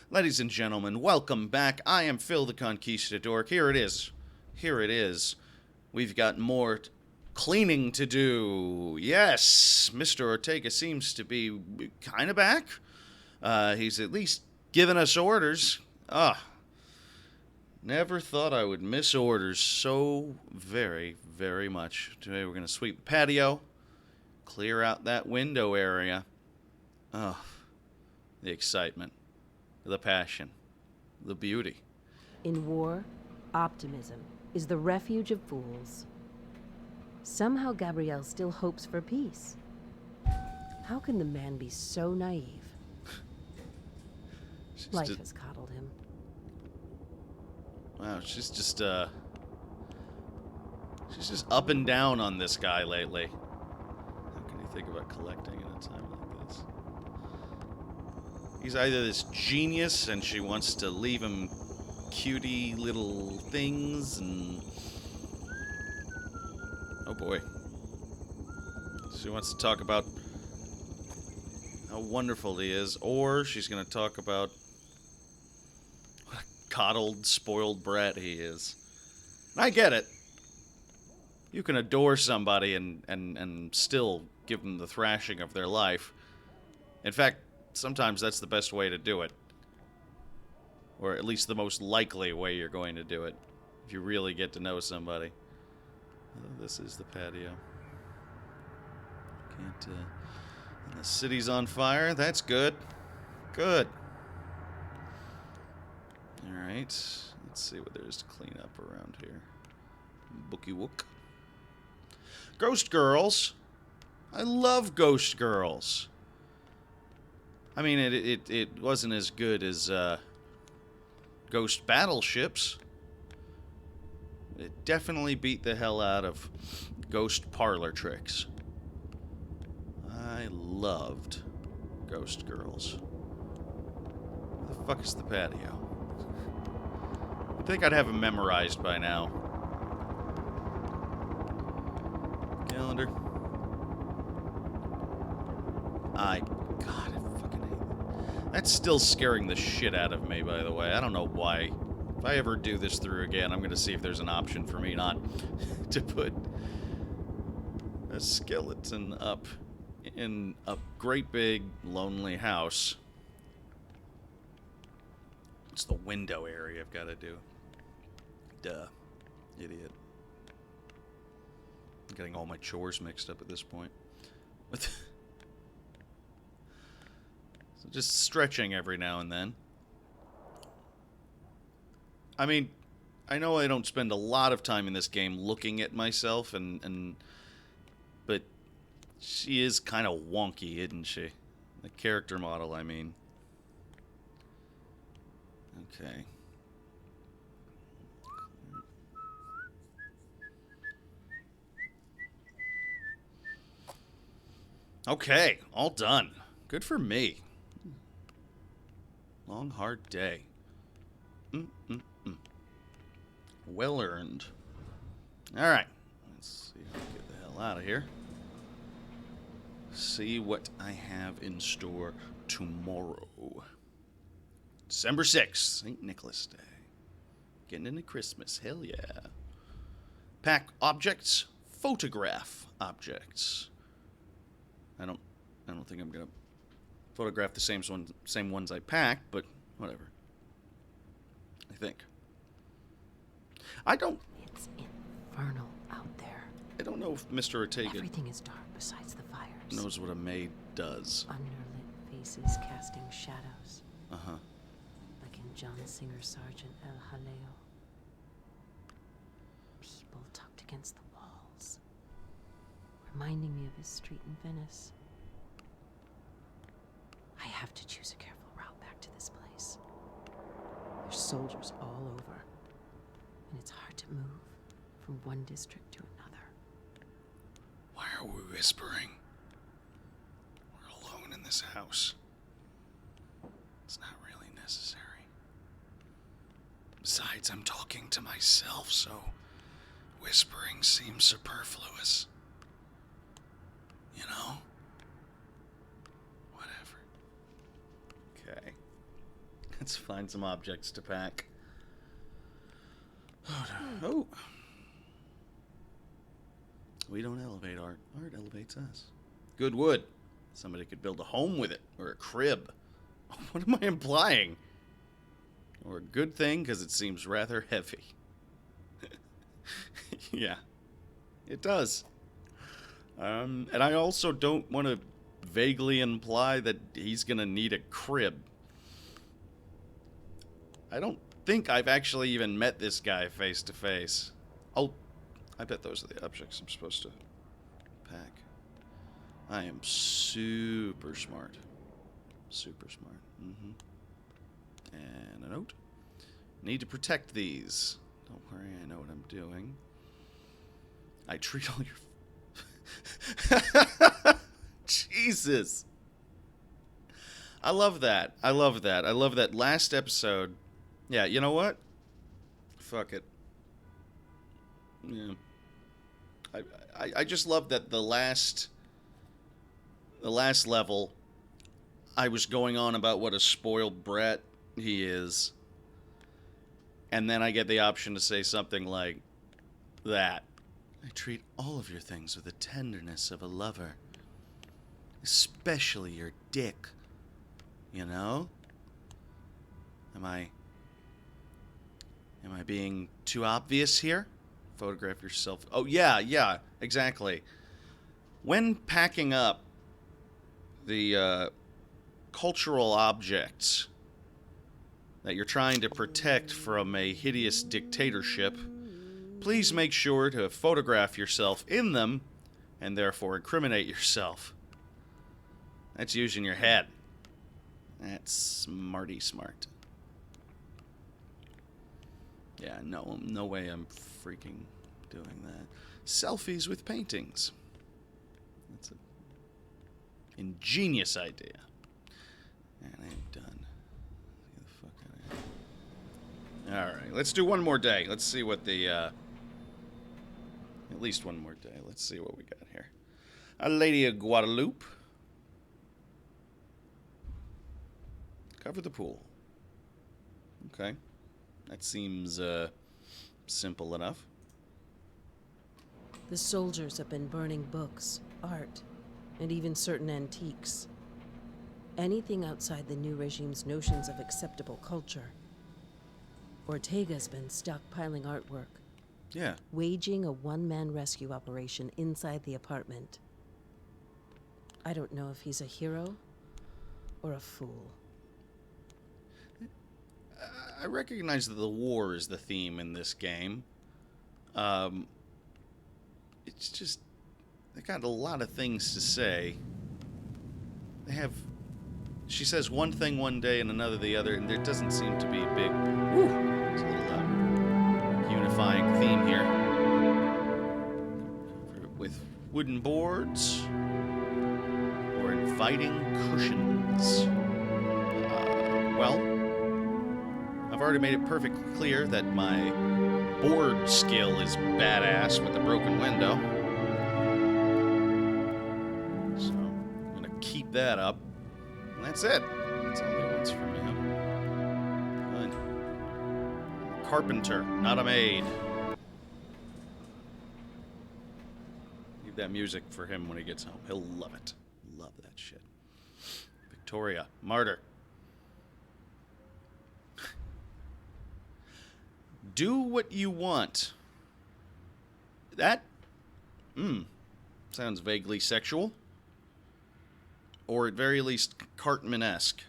Ladies and gentlemen, welcome back. I am Phil the Conquistadork. Here it is. Here it is. We've got more cleaning to do. Yes, Mr. Ortega seems to be kind of back. He's at least given us orders. Never thought I would miss orders so very, very much. Today we're going to sweep the patio, clear out that window area. Oh, the excitement, the passion, the beauty. In war, optimism is the refuge of fools. Somehow Gabrielle still hopes for peace. How can the man be so naive? Life has coddled him. Wow, she's just up and down on this guy lately. How can you think about collecting in a time like this? He's either this genius and she wants to leave him cutie little things and... Oh boy. She wants to talk about how wonderful he is, or she's going to talk about what a coddled, spoiled brat he is. And I get it. You can adore somebody and still give them the thrashing of their life. In fact, sometimes that's the best way to do it. Or at least the most likely way you're going to do it. If you really get to know somebody. Oh, this is the patio. Can't, and the city's on fire. That's good. Good. Alright. Let's see what there is to clean up around here. Bookie Wook. Ghost Girls. I love Ghost Girls. I mean, it wasn't as good as Ghost Battleships. It definitely beat the hell out of Ghost Parlor Tricks. I loved Ghost Girls. Where the fuck is the patio? I think I'd have it memorized by now. Calendar. God, I fucking hate it. That's still scaring the shit out of me, by the way. I don't know why. If I ever do this through again, I'm going to see if there's an option for me not to put a skeleton up in a great big lonely house. It's the window area I've got to do. Duh. Idiot. I'm getting all my chores mixed up at this point. So just stretching every now and then. I mean, I know I don't spend a lot of time in this game looking at myself, but she is kind of wonky, isn't she? The character model, I mean. Okay. Okay, all done. Good for me. Long, hard day. Well earned. Alright. Let's see how to get the hell out of here. See what I have in store tomorrow. December 6th, St. Nicholas Day. Getting into Christmas. Hell yeah. Pack objects. Photograph objects. I don't think I'm gonna photograph the same ones I packed, but whatever. I think. It's infernal out there. I don't know if Mr. Ortega Everything is dark besides the fires. knows what a maid does. Underlit faces casting shadows. Uh-huh. Like in John Singer Sargent El Jaleo. People tucked against the walls. Reminding me of his street in Venice. I have to choose a careful route back to this place. There's soldiers all over. And it's hard to move from one district to another. Why are we whispering? We're alone in this house. It's not really necessary. Besides, I'm talking to myself, so whispering seems superfluous. You know? Whatever. Okay. Let's find some objects to pack. Oh. We don't elevate art. Art elevates us. Good wood. Somebody could build a home with it. Or a crib. What am I implying? Or a good thing, because it seems rather heavy. Yeah. It does. And I also don't want to vaguely imply that he's going to need a crib. I don't think I've actually even met this guy face to face. Oh, I bet those are the objects I'm supposed to pack. I am super smart. Super smart. And a note. Need to protect these. Don't worry, I know what I'm doing. I treat all your... Jesus. I love that. I love that. I love that last episode. Yeah, you know what? Fuck it. Yeah. I just love that the last level, I was going on about what a spoiled brat he is. And then I get the option to say something like that. I treat all of your things with the tenderness of a lover. Especially your dick. You know? Am I being too obvious here? Photograph yourself. Oh, yeah, exactly. When packing up the cultural objects that you're trying to protect from a hideous dictatorship, please make sure to photograph yourself in them and therefore incriminate yourself. That's using your head. That's smarty smart. Yeah, no way I'm freaking doing that. Selfies with paintings. That's an ingenious idea. And I'm done. Get the fuck out of here. Alright, let's do one more day. Let's see what the, at least one more day. Let's see what we got here. A Lady of Guadalupe. Cover the pool. Okay. That seems, simple enough. The soldiers have been burning books, art, and even certain antiques. Anything outside the new regime's notions of acceptable culture. Ortega's been stockpiling artwork. Yeah. Waging a one-man rescue operation inside the apartment. I don't know if he's a hero or a fool. I recognize that the war is the theme in this game. It's just... they got a lot of things to say. They have... she says one thing one day and another the other, and there doesn't seem to be a big... whew, there's a little unifying theme here. With wooden boards or inviting cushions. Well, I've already made it perfectly clear that my board skill is badass with the broken window. So, I'm gonna keep that up. And that's it. That's all he wants from me. Good. Carpenter, not a maid. Leave that music for him when he gets home. He'll love it. Love that shit. Victoria, martyr. Do what you want. That, sounds vaguely sexual. Or at very least, Cartman-esque.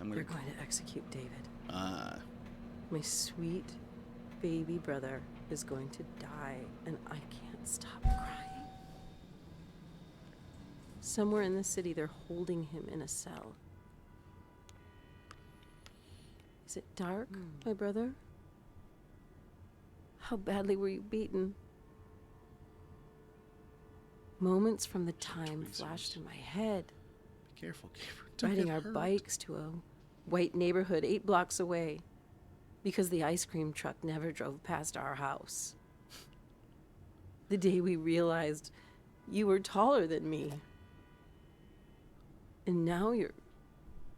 You're going to execute David. Ah. My sweet baby brother is going to die, and I can't stop crying. Somewhere in the city, they're holding him in a cell. Is it dark, my brother? How badly were you beaten? Moments from the time flashed in my head. Be careful, Gabriel. Don't Riding get our hurt. bikes to a white neighborhood 8 blocks away because the ice cream truck never drove past our house. The day we realized you were taller than me. And now you're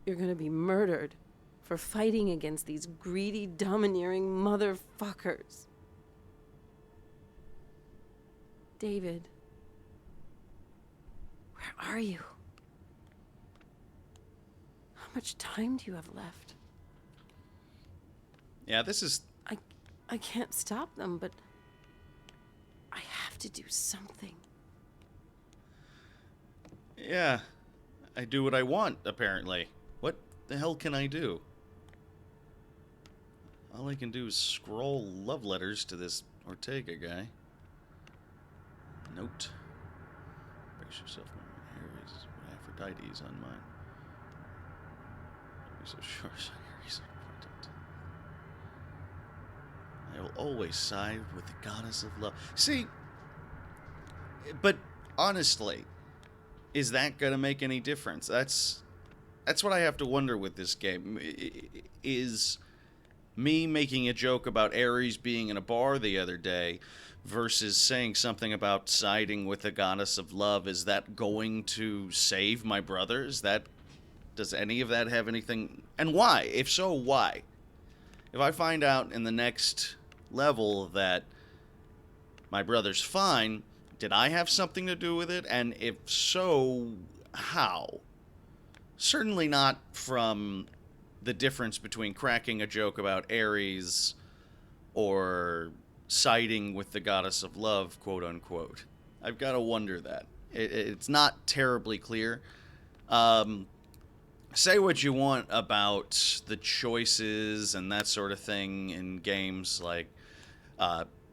going to be murdered for fighting against these greedy, domineering motherfuckers. David, where are you? How much time do you have left? Yeah, this is... I can't stop them, but I have to do something. Yeah, I do what I want, apparently. What the hell can I do? All I can do is scroll love letters to this Ortega guy. Note. Brace yourself, my hair is Aphrodite's on mine. Don't be so sure, Aries. I will always side with the goddess of love. See, but honestly, is that gonna make any difference? That's what I have to wonder with this game. Is me making a joke about Ares being in a bar the other day versus saying something about siding with the goddess of love, is that going to save my brother? Does any of that have anything? And why? If so, why? If I find out in the next level that my brother's fine, did I have something to do with it? And if so, how? Certainly not from the difference between cracking a joke about Ares or siding with the goddess of love, quote unquote. I've got to wonder that. It's not terribly clear. Say what you want about the choices and that sort of thing in games like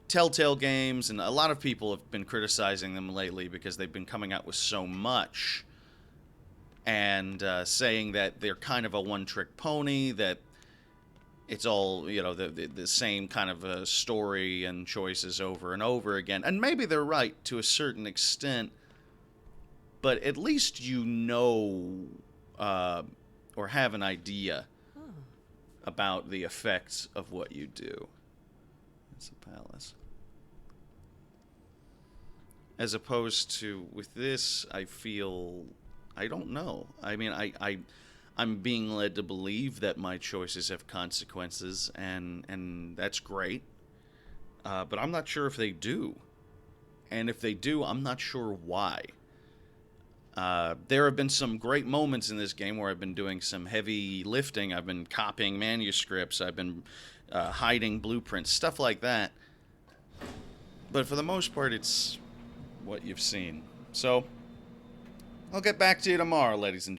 Telltale games, and a lot of people have been criticizing them lately because they've been coming out with so much and saying that they're kind of a one-trick pony, that it's all, you know, the same kind of story and choices over and over again. And maybe they're right to a certain extent, but at least you know or have an idea about the effects of what you do. It's a palace. As opposed to, with this, I feel, I don't know. I mean, I'm being led to believe that my choices have consequences, and that's great. But I'm not sure if they do. And if they do, I'm not sure why. There have been some great moments in this game where I've been doing some heavy lifting. I've been copying manuscripts. I've been hiding blueprints, stuff like that. But for the most part, it's what you've seen. So, I'll get back to you tomorrow, ladies and